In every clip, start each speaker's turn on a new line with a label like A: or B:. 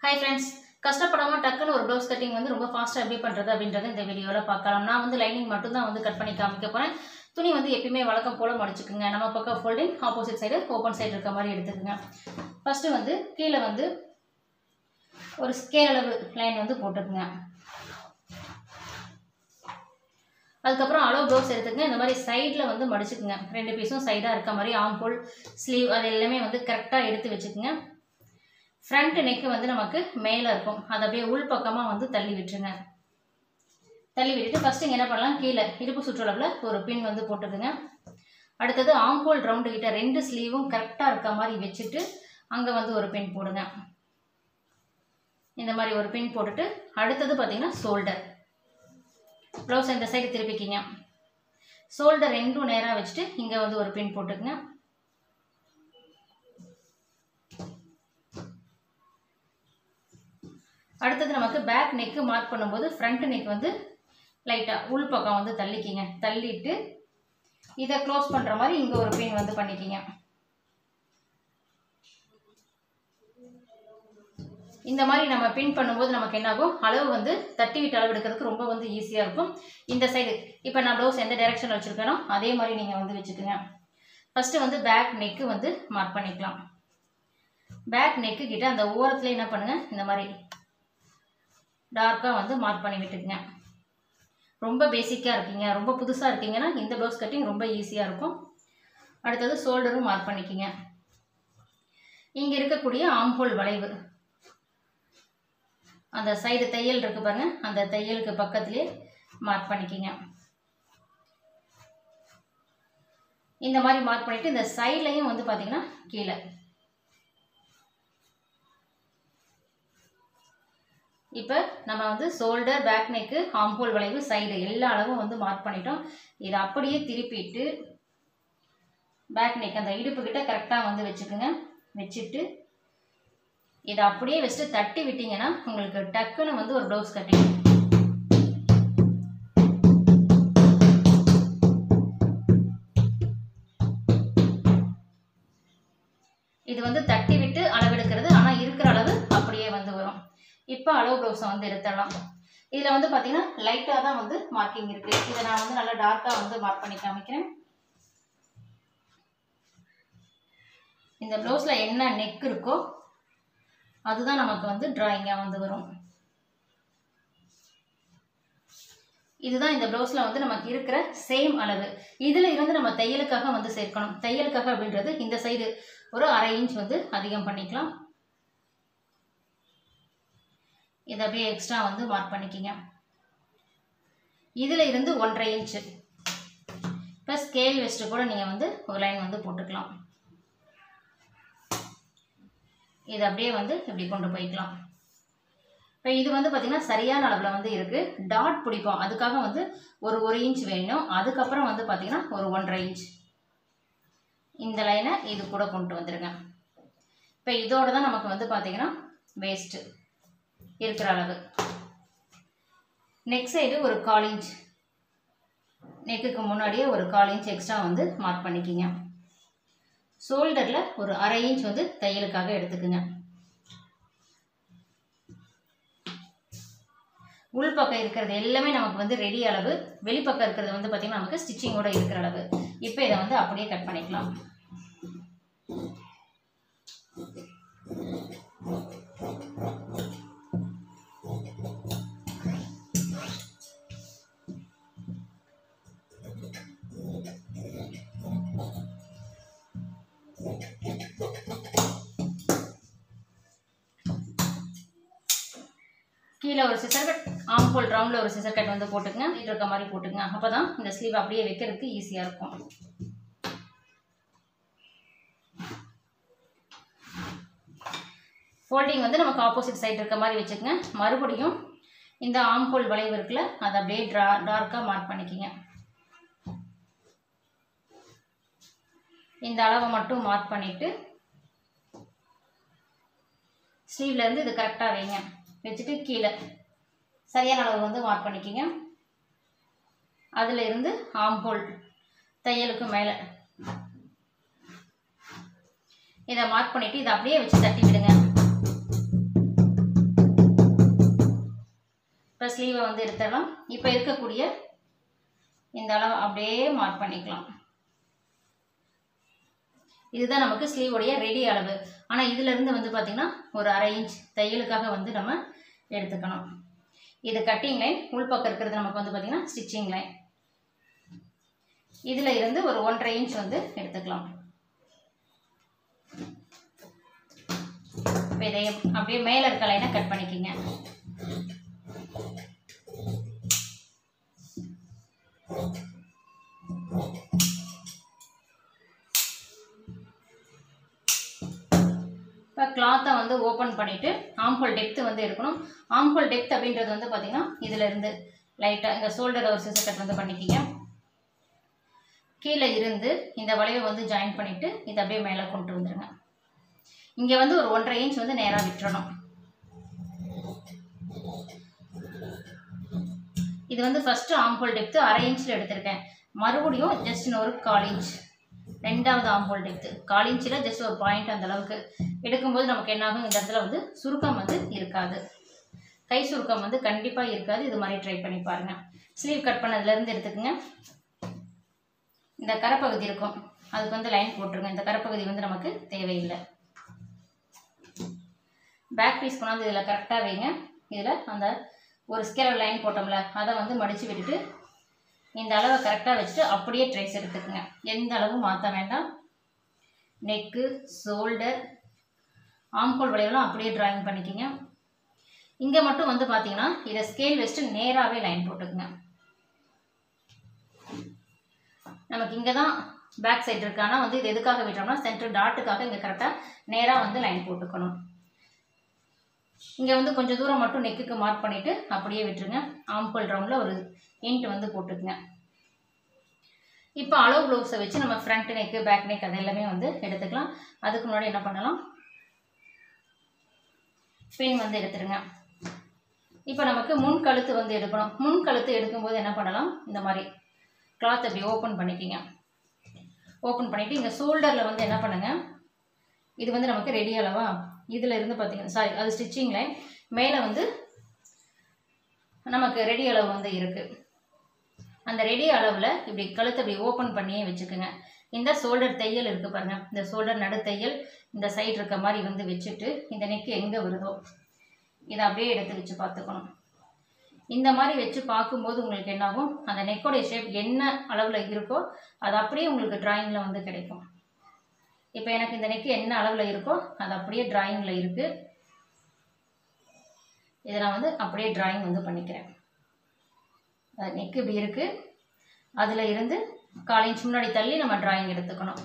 A: Hi friends, கஷ்டப்படாம டக்குன்னு ஒரு blouse cutting வந்து ரொம்ப ஃபாஸ்ட்டாக எப்படி பண்ணுறது அப்படின்றத இந்த வீடியோவில் பார்க்கலாம். நான் வந்து லைனிங் மட்டும் தான் வந்து கட் பண்ணி காமிக்க போகிறேன். துணி வந்து எப்பயுமே வழக்கம் போல் மடிச்சுக்குங்க. நம்ம பக்கம் folding, opposite side open side இருக்க மாதிரி எடுத்துக்கோங்க. ஃபஸ்ட்டு வந்து கீழே வந்து ஒரு ஸ்கேல் அளவு லைன் வந்து போட்டுக்குங்க. அதுக்கப்புறம் அளவு ப்ளவுஸ் எடுத்துக்கங்க. இந்த மாதிரி சைடில் வந்து மடிச்சுக்குங்க. ரெண்டு பீஸும் சைடாக இருக்க மாதிரி ஆம்போல், ஸ்லீவ் அது எல்லாமே வந்து கரெக்டாக எடுத்து வச்சுக்கோங்க. ஃப்ரண்ட் நெக்கு வந்து நமக்கு மேலே இருக்கும், அதை அப்படியே உள் பக்கமாக வந்து தள்ளி விட்டுருங்க. தள்ளி விட்டுட்டு ஃபஸ்ட்டு இங்கே என்ன பண்ணலாம், கீழே இடுப்பு சுற்றளவில் ஒரு பின் வந்து போட்டுக்குங்க. அடுத்தது ஆம்போல் ரவுண்டு கிட்ட ரெண்டு ஸ்லீவும் கரெக்டாக இருக்க மாதிரி வச்சுட்டு அங்கே வந்து ஒரு பின் போடுங்க. இந்த மாதிரி ஒரு பின் போட்டுட்டு அடுத்தது பார்த்தீங்கன்னா ஷோல்டர். ப்ளவுஸ் இந்த சைடு திருப்பிக்கிங்க. ஷோல்டர் ரெண்டும் நேராக வச்சுட்டு இங்கே வந்து ஒரு பின் போட்டுக்குங்க. அடுத்தது நமக்கு பேக் நெக்கு மார்க் பண்ணும்போது ஃப்ரண்ட் நெக் வந்து லைட்டாக உள் பக்கம் வந்து தள்ளிக்கிங்க. தள்ளிட்டு இதை க்ளோஸ் பண்ணுற மாதிரி இங்கே ஒரு பின் வந்து பண்ணிக்கிங்க. இந்த மாதிரி நம்ம பின் பண்ணும்போது நமக்கு என்னாகும், அளவு வந்து தட்டி விட்டு அளவு எடுக்கிறதுக்கு ரொம்ப வந்து ஈஸியாக இருக்கும். இந்த சைடு இப்போ நான் ப்ளவுஸ் எந்த டைரெக்ஷனில் வச்சுருக்கேனோ அதே மாதிரி நீங்கள் வந்து வச்சுக்கோங்க. ஃபஸ்ட்டு வந்து பேக் நெக்கு வந்து மார்க் பண்ணிக்கலாம். பேக் நெக்கு கிட்ட அந்த ஓரத்தில் என்ன பண்ணுங்கள், இந்த மாதிரி டார்க்காக வந்து மார்க் பண்ணி விட்டுக்குங்க. ரொம்ப பேசிக்காக இருக்கீங்க, ரொம்ப புதுசாக இருக்கீங்கன்னா இந்த ப்ளவுஸ் கட்டிங் ரொம்ப ஈஸியாக இருக்கும். அடுத்தது ஷோல்டரும் மார்க் பண்ணிக்கிங்க. இங்கே இருக்கக்கூடிய ஆம்போல் வளைவு, அந்த சைடு தையல் இருக்கு பாருங்க, அந்த தையலுக்கு பக்கத்துலேயே மார்க் பண்ணிக்கிங்க. இந்த மாதிரி மார்க் பண்ணிவிட்டு இந்த சைட்லையும் வந்து பார்த்தீங்கன்னா கீழே இப்போ நம்ம வந்து ஷோல்டர், பேக் நெக்கு, ஆம்போல் வளைவு, சைடு எல்லா அளவும் வந்து மார்க் பண்ணிட்டோம். இதை அப்படியே திருப்பிட்டு பேக் நெக் அந்த இடுப்பு கிட்ட கரெக்டாக வந்து வச்சுக்கோங்க. வச்சுட்டு இதை அப்படியே வச்சுட்டு தட்டி விட்டீங்கன்னா உங்களுக்கு டக்குன்னு வந்து ஒரு ப்ளவுஸ் கட்டிங். இது வந்து தட்டி விட்டு அளவெடுக்கிறது, ஆனால் இருக்கிற அளவு அப்படியே வந்து வரும். இப்போ அளவு ப்ளவுஸை வந்து எடுத்துடலாம். இதில் வந்து பார்த்தீங்கன்னா லைட்டாக தான் வந்து மார்க்கிங் இருக்குது. இதை நான் வந்து நல்லா டார்க்காக வந்து மார்க் பண்ணி காமிக்கிறேன். இந்த ப்ளவுஸில் என்ன நெக் இருக்கோ அதுதான் நமக்கு வந்து டிராயிங்காக வந்து வரும். இதுதான் இந்த ப்ளவுஸில் வந்து நமக்கு இருக்கிற சேம் அளவு. இதில் இருந்து நம்ம தையலுக்காக வந்து சேர்க்கணும். தையலுக்காக அப்படின்றது இந்த சைடு ஒரு 1/2 இன்ச் வந்து அதிகம் பண்ணிக்கலாம். இதை அப்படியே எக்ஸ்ட்ரா வந்து மார்க் பண்ணிக்கிங்க. இதில் இருந்து 1/2 இன்ச்சு இப்போ ஸ்கேல் வச்சுட்டு கூட நீங்கள் வந்து ஒரு லைன் வந்து போட்டுக்கலாம். இதை அப்படியே வந்து இப்படி கொண்டு போய்க்கலாம். இப்போ இது வந்து பார்த்திங்கன்னா சரியான அளவில் வந்து இருக்குது. டாட் பிடிப்போம், அதுக்காக வந்து ஒரு 1 இன்ச் வேணும். அதுக்கப்புறம் வந்து பார்த்திங்கன்னா ஒரு 1/2 இன்ச் இந்த லைனை இது கூட கொண்டு வந்துடுங்க. இப்போ இதோடு தான் நமக்கு வந்து பார்த்திங்கன்னா வேஸ்ட்டு இருக்கிற அளவு. நெக் சைடு ஒரு 1/4 இன்ச், நெக்குக்கு முன்னாடியே ஒரு 1/4 இன்ச் எக்ஸ்ட்ரா வந்து மார்க் பண்ணிக்கிங்க. ஷோல்டரில் ஒரு 1/2 இன்ச் வந்து தையலுக்காக எடுத்துக்குங்க. உள்பக்கம் இருக்கிறது எல்லாமே நமக்கு வந்து ரெடி அளவு, வெளிப்பக்கம் இருக்கிறது வந்து பார்த்திங்கன்னா நமக்கு ஸ்டிச்சிங்கோட இருக்கிற அளவு. இப்போ இதை வந்து அப்படியே கட் பண்ணிக்கலாம். கீழே ஒரு சிசர் கட், ஆம்போல் ரவுண்டில் ஒரு சிசர் கட் வந்து போட்டுக்குங்க. இருக்க மாதிரி போட்டுக்குங்க. அப்போ தான் இந்த ஸ்லீவ் அப்படியே வைக்கிறதுக்கு ஈஸியாக இருக்கும். ஃபோல்டிங் வந்து நமக்கு ஆப்போசிட் சைடு இருக்க மாதிரி வச்சுக்கோங்க. மறுபடியும் இந்த ஆம்போல் வளைவு இருக்குல்ல, அதை அப்படியே டார்க்காக மார்க் பண்ணிக்கிங்க. இந்த அளவை மட்டும் மார்க் பண்ணிவிட்டு ஸ்லீவ்லேருந்து இது கரெக்டாக வைங்க. வச்சுட்டு கீழே சரியான அளவு வந்து மார்க் பண்ணிக்கிங்க. அதில் இருந்து ஆம்போல் தையலுக்கு மேலே இதை மார்க் பண்ணிவிட்டு இதை அப்படியே வச்சு தட்டி விடுங்க. இப்போ ஸ்லீவை வந்து எடுத்துடலாம். இப்போ இருக்கக்கூடிய இந்த அளவு அப்படியே மார்க் பண்ணிக்கலாம். இதுதான் நமக்கு ஸ்லீவோடைய ரெடி அளவு. ஆனால் இதிலிருந்து வந்து பார்த்திங்கன்னா ஒரு 1/2 இன்ச் தையலுக்காக வந்து நம்ம எடுத்துக்கணும். இது கட்டிங் லைன், உள்பக்கம் இருக்கிறது நமக்கு வந்து பார்த்திங்கன்னா ஸ்டிச்சிங் லைன். இதில் இருந்து ஒரு 1/2 இன்ச் வந்து எடுத்துக்கலாம். இப்போ இதை அப்படியே மேலே இருக்க லைனை கட் பண்ணிக்கிங்க. இப்போ கிளாத்தை வந்து ஓப்பன் பண்ணிவிட்டு ஆம்ஹோல் டெப்த்து வந்து எடுக்கணும். ஆம்ஹோல் டெப்த் அப்படின்றது வந்து பார்த்திங்கன்னா இதிலேருந்து லைட்டாக இந்த ஷோல்டரை ஒரு சிசர் கட் வந்து பண்ணிக்கிங்க. கீழே இருந்து இந்த வளைவை வந்து ஜாயின் பண்ணிவிட்டு இதை அப்படியே மேலே கொண்டு வந்துடுங்க. இங்கே வந்து ஒரு 1/2 இன்ச் வந்து நேராக விட்டுறணும். இது வந்து ஃபஸ்ட்டு ஆம்ஹோல் டெப்த்து 1/2 இன்ச்சில் எடுத்திருக்கேன். மறுபடியும் ஜஸ்ட் ஒரு 1/4 இன்ச் ரெண்டாவது ஆம்ஹோல் டெப்த்து 1/4 இன்ச்சில் ஜஸ்ட் ஒரு பாயிண்ட் அந்த அளவுக்கு எடுக்கும்போது நமக்கு என்னாகும், இந்த இடத்துல வந்து சுருக்கம் வந்து இருக்காது, கை சுருக்கம் வந்து கண்டிப்பாக இருக்காது. இது மாதிரி ட்ரை பண்ணி பாருங்கள். ஸ்லீவ் கட் பண்ணதுலேருந்து எடுத்துக்கோங்க. இந்த கரைப்பகுதி இருக்கும், அதுக்கு வந்து லைன் போட்டுருங்க. இந்த கரைப்பகுதி வந்து நமக்கு தேவையில்லை. பேக் பீஸ் கொண்டாந்து இதில் கரெக்டாக வைங்க. இதில் அந்த ஒரு ஸ்கேல் லைன் போட்டோம்ல அதை வந்து மடித்து விட்டுட்டு இந்த அளவை கரெக்டாக வச்சுட்டு அப்படியே ட்ரேஸ் எடுத்துக்கோங்க. எந்த அளவும் மாற்ற வேண்டாம். நெக்கு, ஷோல்டர், ஆம்ஹோல் வளைவெல்லாம் அப்படியே ட்ராயிங் பண்ணிக்கிங்க. இங்கே மட்டும் வந்து பார்த்தீங்கன்னா இதை ஸ்கேல் வச்சுட்டு நேராகவே லைன் போட்டுக்குங்க. நமக்கு இங்கே தான் பேக் சைடு இருக்கு. ஆனால் வந்து இது எதுக்காக விட்டோம்னா சென்டர் டாட்டுக்காக இங்கே கரெக்டாக நேராக வந்து லைன் போட்டுக்கணும். இங்கே வந்து கொஞ்சம் தூரம் மட்டும் நெக்குக்கு மார்க் பண்ணிவிட்டு அப்படியே விட்டுருங்க. ஆம்ஹோல் ரவுண்டில் ஒரு இன்ட் வந்து போட்டுக்குங்க. இப்போ அளவு ப்ளவுஸை வச்சு நம்ம ஃப்ரண்ட் நெக்கு, பேக் நெக் அது எல்லாமே வந்து எடுத்துக்கலாம். அதுக்கு முன்னாடி என்ன பண்ணலாம், பின் வந்து எடுத்துருங்க. இப்போ நமக்கு முன் கழுத்து வந்து எடுக்கணும். முன் கழுத்து எடுக்கும்போது என்ன பண்ணலாம், இந்த மாதிரி கிளாத் அப்படி ஓப்பன் பண்ணிக்கிங்க. ஓப்பன் பண்ணிவிட்டு இங்கே ஷோல்டரில் வந்து என்ன பண்ணுங்கள், இது வந்து நமக்கு ரெடி அளவா, இதில் இருந்து பார்த்தீங்கன்னா சாரி அது ஸ்டிச்சிங் லைன், மேலே வந்து நமக்கு ரெடி அளவு வந்து இருக்குது. அந்த ரெடி அளவில் இப்படி கழுத்தை அப்படி ஓப்பன் பண்ணியே வச்சுக்கோங்க. இந்த ஷோல்டர் தையல் இருக்குது பாருங்கள், இந்த ஷோல்டர் நடு தையல் இந்த சைடு இருக்க மாதிரி வந்து வச்சுட்டு இந்த நெக்கு எங்கே வருதோ இதை அப்படியே எடுத்து வச்சு பார்த்துக்கணும். இந்த மாதிரி வச்சு பார்க்கும்போது உங்களுக்கு என்னாகும், அந்த நெக்கோடைய ஷேப் என்ன அளவில் இருக்கோ அது அப்படியே உங்களுக்கு டிராயிங்கில் வந்து கிடைக்கும். இப்போ எனக்கு இந்த நெக்கு என்ன அளவில் இருக்கோ அது அப்படியே டிராயிங்கில் இருக்குது. இதை நான் வந்து அப்படியே டிராயிங் வந்து பண்ணிக்கிறேன். நெக்கு இப்படி இருக்குது, அதில் இருந்து 1/4 இன்ச் முன்னாடி தள்ளி நம்ம டிராயிங் எடுத்துக்கணும்.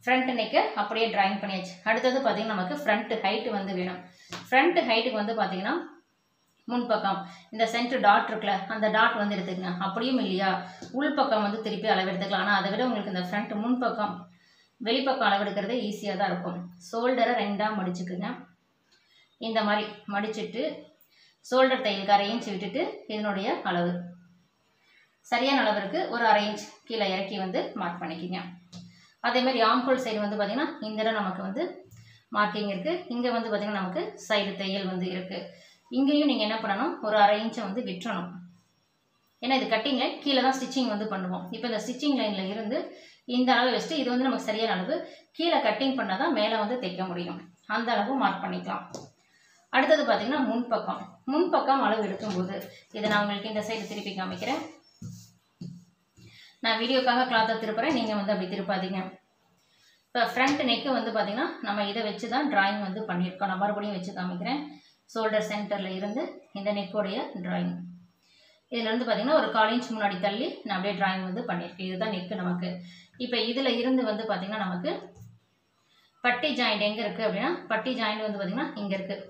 A: ஃப்ரண்ட் நெக்கை அப்படியே டிராயிங் பண்ணியாச்சு. அடுத்தது பார்த்திங்கன்னா நமக்கு ஃப்ரண்ட் ஹைட்டு வந்து வேணும். ஃப்ரண்ட் ஹைட்டுக்கு வந்து பார்த்திங்கன்னா முன்பக்கம் இந்த சென்டர் டாட் இருக்குல்ல அந்த டாட் வந்து எடுத்துக்கங்க. அப்படியும் இல்லையா உள்பக்கம் வந்து திருப்பி அளவு எடுத்துக்கலாம். ஆனால் அதை விட உங்களுக்கு இந்த ஃப்ரண்ட் முன்பக்கம் வெளிப்பக்கம் அளவு எடுக்கிறது ஈஸியாக தான் இருக்கும். ஷோல்டரை 2ஆக மடிச்சுக்குங்க. இந்த மாதிரி மடிச்சுட்டு ஷோல்டர் தையலுக்கு 1/2 இன்ச் விட்டுட்டு இதனுடைய அளவு சரியான அளவிற்கு ஒரு 1/2 இன்ச் கீழே இறக்கி வந்து மார்க் பண்ணிக்கிங்க. அதேமாதிரி ஆம்ஹோல் சைடு வந்து பார்த்திங்கன்னா இந்த இடம் நமக்கு வந்து மார்க்கிங் இருக்குது. இங்கே வந்து பார்த்திங்கன்னா நமக்கு சைடு தையல் வந்து இருக்குது. இங்கேயும் நீங்கள் என்ன பண்ணணும், ஒரு 1/2 இன்ச்சை வந்து விட்டுறணும். ஏன்னா இது கட்டிங் லைன், கீழே தான் ஸ்டிச்சிங் வந்து பண்ணுவோம். இப்போ இந்த ஸ்டிச்சிங் லைனில் இருந்து இந்த அளவு வச்சுட்டு இது வந்து நமக்கு சரியான அளவு, கீழே கட்டிங் பண்ணால் தான் மேலே வந்து தைக்க முடியும். அந்த அளவு மார்க் பண்ணிக்கலாம். அடுத்தது பார்த்திங்கன்னா முன்பக்கம் அளவு எடுக்கும்போது இதை நான் உங்களுக்கு இந்த சைடு திருப்பி காமிக்கிறேன். நான் வீடியோக்காக கிளாத்தை திருப்புறேன், நீங்கள் வந்து அப்படி திருப்பாதீங்க. இப்போ ஃப்ரண்ட் நெக்கு வந்து பார்த்திங்கன்னா நம்ம இதை வச்சு தான் ட்ராயிங் வந்து பண்ணியிருக்கோம். நான் மறுபடியும் வச்சு காமிக்கிறேன். ஷோல்டர் சென்டரில் இருந்து இந்த நெக்கோடைய ட்ராயிங், இதில் வந்து பார்த்திங்கன்னா ஒரு 1/4 இன்ச் முன்னாடி தள்ளி நான் அப்படியே ட்ராயிங் வந்து பண்ணியிருக்கேன். இதுதான் நெக்கு நமக்கு. இப்போ இதில் இருந்து வந்து பார்த்திங்கன்னா நமக்கு பட்டி ஜாயிண்ட் எங்கே இருக்குது அப்படின்னா, பட்டி ஜாயிண்ட் வந்து பார்த்திங்கன்னா இங்கே இருக்குது.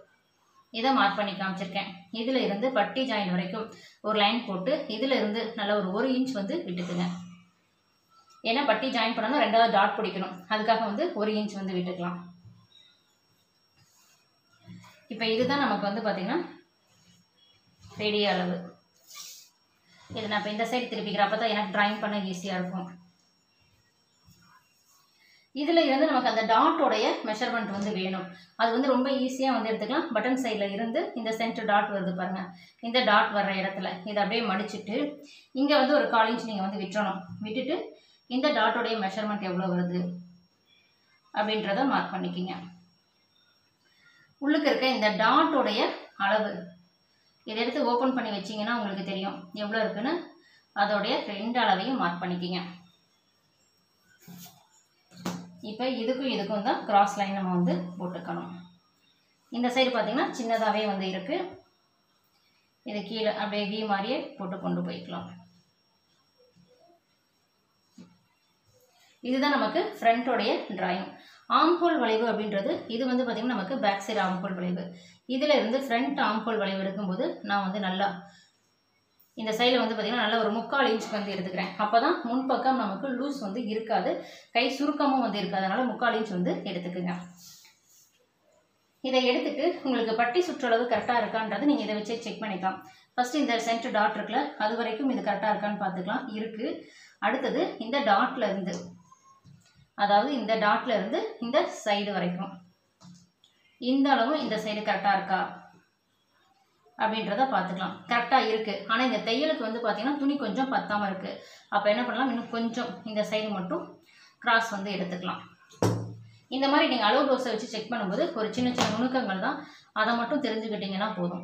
A: இதை மார்க் பண்ணி காமிச்சிருக்கேன். இதில் இருந்து பட்டி ஜாயிண்ட் வரைக்கும் ஒரு லைன் போட்டு இதில் இருந்து நல்லா ஒரு 1 இன்ச் வந்து விட்டுக்குங்க. ஏன்னா பட்டி ஜாயின் பண்ணணும், 2வது டாட் பிடிக்கணும், அதுக்காக வந்து 1 இன்ச் வந்து விட்டுக்கலாம். இப்போ இதுதான் நமக்கு வந்து பார்த்திங்கன்னா ரெடி அளவு. இதை நான் இப்போ இந்த சைடு திருப்பிக்கிறேன், அப்போ தான் எனக்கு ட்ராயிங் பண்ண ஈஸியாக இருக்கும். இதில் இருந்து நமக்கு அந்த டாட்டோடைய மெஷர்மெண்ட் வந்து வேணும். அது வந்து ரொம்ப ஈஸியாக வந்து எடுத்துக்கலாம். பட்டன் சைடில் இருந்து இந்த சென்டர் டாட் வருது பாருங்கள், இந்த டாட் வர்ற இடத்துல இதை அப்படியே மடிச்சுட்டு இங்கே வந்து ஒரு 1/4 இன்ச் நீங்கள் வந்து விட்டுறணும். விட்டுட்டு இந்த டாட்டோடைய மெஷர்மெண்ட் எவ்வளோ வருது அப்படின்றத மார்க் பண்ணிக்கிங்க. உள்ளுக்கு இருக்க இந்த டாட்டோடைய அளவு இதை எடுத்து ஓப்பன் பண்ணி வச்சிங்கன்னா உங்களுக்கு தெரியும் எவ்வளோ இருக்குன்னு. அதோடைய 2 அளவையும் மார்க் பண்ணிக்கிங்க. இப்போ இதுக்கும் தான் கிராஸ் லைன் நம்ம வந்து போட்டுக்கணும். இந்த சைடு பார்த்தீங்கன்னா சின்னதாகவே வந்து இருக்குது. இது கீழே அப்படியே வி மாதிரியே போட்டு கொண்டு போய்க்கலாம். இதுதான் நமக்கு ஃப்ரண்ட்டோடைய டிராயிங். ஆம்ஹோல் வளைவு அப்படின்றது இது வந்து பார்த்திங்கன்னா நமக்கு பேக் சைடு ஆம்ஹோல் வளைவு. இதில் இருந்து ஃப்ரண்ட் ஆம்ஹோல் வளைவு எடுக்கும்போது நான் வந்து நல்லா இந்த சைடில் வந்து பார்த்திங்கன்னா நல்லா ஒரு 3/4 இன்ச்சுக்கு வந்து எடுத்துக்கிறேன். அப்போ தான் முன்பக்கம் நமக்கு லூஸ் வந்து இருக்காது, கை சுருக்கமும் வந்து இருக்காது. அதனால் 3/4 இன்ச் வந்து எடுத்துக்குங்க. இதை எடுத்துட்டு உங்களுக்கு பட்டி சுற்றளவு கரெக்டாக இருக்கான்றது நீங்கள் இதை வச்சே செக் பண்ணிக்கலாம். ஃபஸ்ட்டு இந்த சென்டர் டாட் இருக்குல்ல, அது வரைக்கும் இது கரெக்டாக இருக்கான்னு பார்த்துக்கலாம். இருக்குது. அடுத்தது இந்த டாட்டில் இருந்து, அதாவது இந்த டாட்டில் இருந்து இந்த சைடு வரைக்கும் இந்த அளவும் இந்த சைடு கரெக்டாக இருக்கா அப்படின்றத பார்த்துக்கலாம். கரெக்டாக இருக்குது. ஆனால் இந்த தையலுக்கு வந்து பார்த்திங்கன்னா துணி கொஞ்சம் பத்தாமல் இருக்குது. அப்போ என்ன பண்ணலாம், இன்னும் கொஞ்சம் இந்த சைடு மட்டும் கிராஸ் வந்து எடுத்துக்கலாம். இந்த மாதிரி நீங்கள் அளவு ப்ளவுஸை வச்சு செக் பண்ணும்போது ஒரு சின்ன சின்ன நுணுக்கங்கள் தான், அதை மட்டும் தெரிஞ்சுக்கிட்டிங்கன்னா போதும்.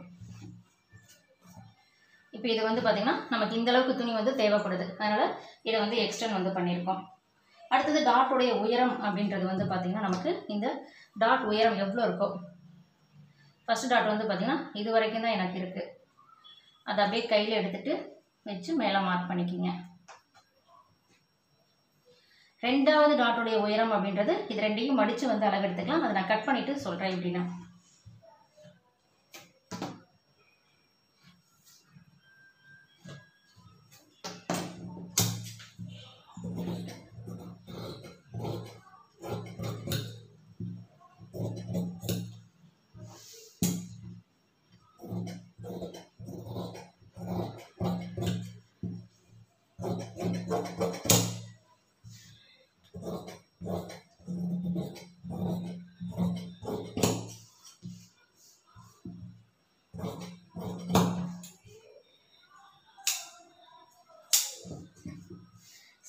A: இப்போ இது வந்து பார்த்திங்கன்னா நமக்கு இந்த அளவுக்கு துணி வந்து தேவைப்படுது, அதனால் இதை வந்து எக்ஸ்டெண்ட் வந்து பண்ணியிருக்கோம். அடுத்தது டாட்டோடைய உயரம் அப்படின்றது வந்து பார்த்திங்கன்னா நமக்கு இந்த டாட் உயரம் எவ்வளோ இருக்கோ, ஃபஸ்ட்டு டாட் வந்து பார்த்திங்கன்னா இது வரைக்கும் தான் எனக்கு இருக்குது. அதை அப்படியே கையில் எடுத்துகிட்டு வச்சு மேலே மார்க் பண்ணிக்கிங்க. 2வது டாட்டோடைய உயரம் அப்படின்றது இது 2ஐயும் மடித்து வந்து அளவு எடுத்துக்கலாம். அதை நான் கட் பண்ணிவிட்டு சொல்கிறேன் எப்படின்னா.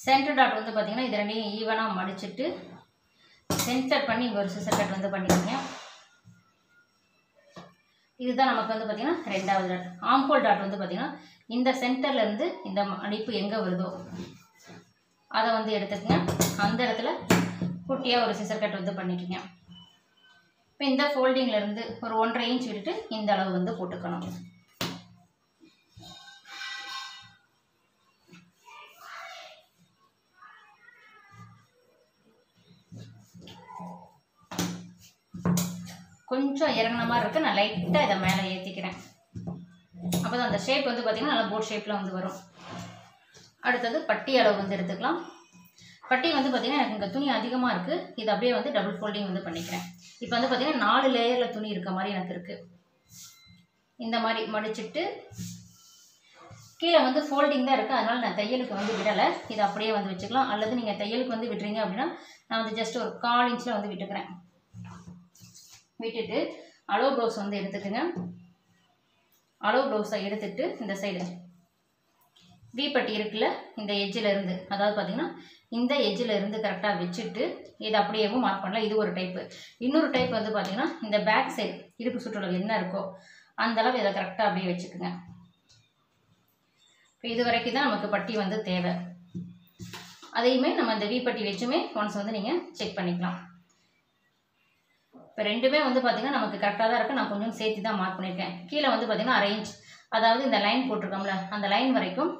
A: சென்டர் டாட் வந்து பார்த்திங்கன்னா இது 2ஐயும் ஈவனாக மடிச்சுட்டு சென்டர் பண்ணி இங்கே ஒரு சிசர் கட் வந்து பண்ணிக்கோங்க. இதுதான் நமக்கு வந்து பார்த்திங்கன்னா 2வது டாட். ஆம்ஹோல் டாட் வந்து பார்த்திங்கன்னா இந்த சென்டர்லேருந்து இந்த மடிப்பு எங்கே வருதோ அதை வந்து எடுத்துக்கங்க. அந்த இடத்துல குட்டியாக ஒரு சிசர் கட் வந்து பண்ணிக்கோங்க. இப்போ இந்த ஃபோல்டிங்லேருந்து ஒரு 1.5 இன்ச் விட்டுட்டு இந்த அளவு வந்து போட்டுக்கணும். கொஞ்சம் இறங்கின மாதிரி இருக்குது, நான் லைட்டாக இதை மேலே ஏற்றிக்கிறேன். அப்போ தான் அந்த ஷேப் வந்து பார்த்திங்கன்னா நல்லா போட் ஷேப்பில் வந்து வரும். அடுத்தது பட்டி அளவு வந்து எடுத்துக்கலாம். பட்டி வந்து பார்த்திங்கன்னா எனக்கு இங்கே துணி அதிகமாக இருக்குது, இது அப்படியே வந்து டபுள் ஃபோல்டிங் வந்து பண்ணிக்கிறேன். இப்போ வந்து பார்த்திங்கன்னா 4 லேயரில் துணி இருக்க மாதிரி எனக்கு இருக்குது. இந்த மாதிரி மடிச்சுட்டு கீழே வந்து ஃபோல்டிங் தான் இருக்குது, அதனால் நான் தையலுக்கு வந்து விடலை. இதை அப்படியே வந்து வச்சுக்கலாம். அல்லது நீங்கள் தையலுக்கு வந்து விட்டுறீங்க அப்படின்னா நான் வந்து ஜஸ்ட் ஒரு 1/4 இன்ச்சில் வந்து விட்டுக்கிறேன். விட்டுட்டு அளவு ப்ளவுஸ் வந்து எடுத்துக்கோங்க. அளவு ப்ளவுஸை எடுத்துட்டு இந்த சைடு வீப்பட்டி இருக்குல்ல, இந்த எட்ஜில் இருந்து, அதாவது பார்த்திங்கன்னா இந்த எட்ஜில் இருந்து கரெக்டாக வச்சுட்டு இதை அப்படியேவும் மார்க் பண்ணலாம். இது ஒரு டைப்பு. இன்னொரு டைப் வந்து பார்த்திங்கன்னா இந்த பேக் சைடு இடுப்பு சுற்றளவு என்ன இருக்கோ அந்த அளவு இதை கரெக்டாக அப்படியே வச்சுக்கோங்க. இப்போ இது வரைக்கும் தான் நமக்கு பட்டி வந்து தேவை. அதையுமே நம்ம இந்த வீப்பட்டி வச்சுமே ஒன்ஸ் வந்து நீங்கள் செக் பண்ணிக்கலாம். இப்போ 2மே வந்து பார்த்திங்கன்னா நமக்கு கரெக்டாக தான் இருக்குது. நான் கொஞ்சம் சேர்த்து தான் மார்க் பண்ணியிருக்கேன். கீழே வந்து பார்த்திங்கன்னா 1/2 இன்ச், அதாவது இந்த லைன் போட்டிருக்கோம்ல அந்த லைன் வரைக்கும்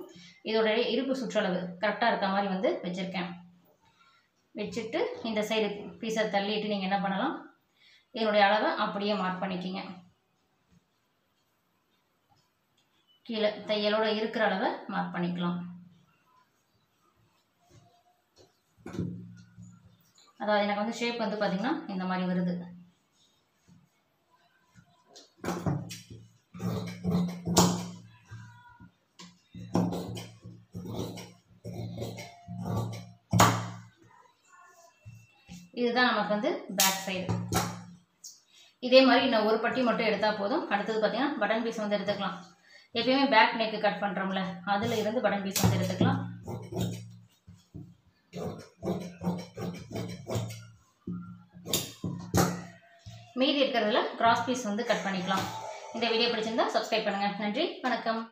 A: இதோடைய இருப்பு சுற்றளவு கரெக்டாக இருக்க மாதிரி வந்து வச்சுருக்கேன். வச்சுட்டு இந்த சைடு பீஸை தள்ளிட்டு நீங்கள் என்ன பண்ணலாம், இதனுடைய அளவை அப்படியே மார்க் பண்ணிக்கிங்க. கீழே தையலோட இருக்கிற அளவை மார்க் பண்ணிக்கலாம். அதாவது எனக்கு வந்து ஷேப் வந்து பார்த்திங்கன்னா இந்த மாதிரி வருது. இதுதான் நமக்கு வந்து பேக் சைடு. இதே மாதிரி இன்னும் ஒரு பட்டி மட்டும் எடுத்தால் போதும். அடுத்தது பார்த்தீங்கன்னா பட்டன் பீஸ் வந்து எடுத்துக்கலாம். எப்பயுமே பேக் நெக்கு கட் பண்ணுறோம்ல, அதில் இருந்து பட்டன் பீஸ் வந்து எடுத்துக்கலாம். மீதி இருக்கிறதுல கிராஸ் பீஸ் வந்து கட் பண்ணிக்கலாம். இந்த வீடியோ பிடிச்சிருந்தா சப்ஸ்கிரைப் பண்ணுங்கள். நன்றி, வணக்கம்.